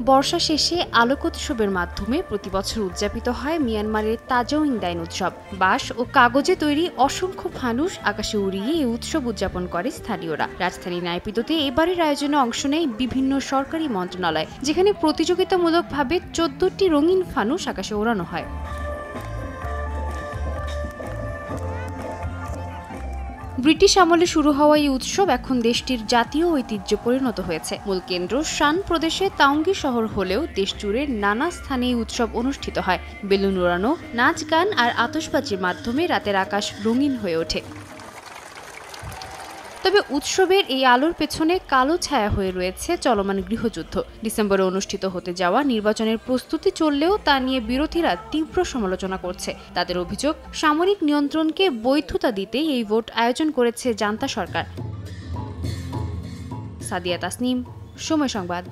বর্ষা শেষে আলোকোৎসবের মাধ্যমে প্রতিবছর উদযাপিত হয় মিয়ানমারের তাজউইং দাইন উৎসব। বাঁশ ও কাগজে তৈরি অসংখ্য ফানুস আকাশে উড়িয়ে এই উৎসব উদযাপন করে স্থানীয়রা। রাজধানী নাইপিদোতে এবারের আয়োজনে অংশ নেয় বিভিন্ন সরকারি মন্ত্রণালয়, যেখানে প্রতিযোগিতামূলকভাবে 14টি রঙিন ফানুস আকাশে ওড়ানো হয়। ব্রিটিশ আমলে শুরু হওয়া এই উৎসব এখন দেশটির জাতীয় ঐতিহ্যে পরিণত হয়েছে। মূল কেন্দ্র শান প্রদেশে তাওঙ্গি শহর হলেও দেশজুড়ে নানা স্থানে এই উৎসব অনুষ্ঠিত হয়। বেলুন উড়ানো, নাচ গান আর আতশবাজির মাধ্যমে রাতের আকাশ রঙিন হয়ে ওঠে। তবে উৎসবের এই আলোর পেছনে কালো ছায়া হয়ে রয়েছে চলমান গৃহযুদ্ধ। ডিসেম্বরে অনুষ্ঠিত হতে যাওয়া নির্বাচনের প্রস্তুতি চললেও তা নিয়ে বিরোধীরা তীব্র সমালোচনা করছে। তাদের অভিযোগ, সামরিক নিয়ন্ত্রণকে বৈধতা দিতেই এই ভোট আয়োজন করেছে জান্তা সরকার। সাদিয়া তাসনিম, সময় সংবাদ।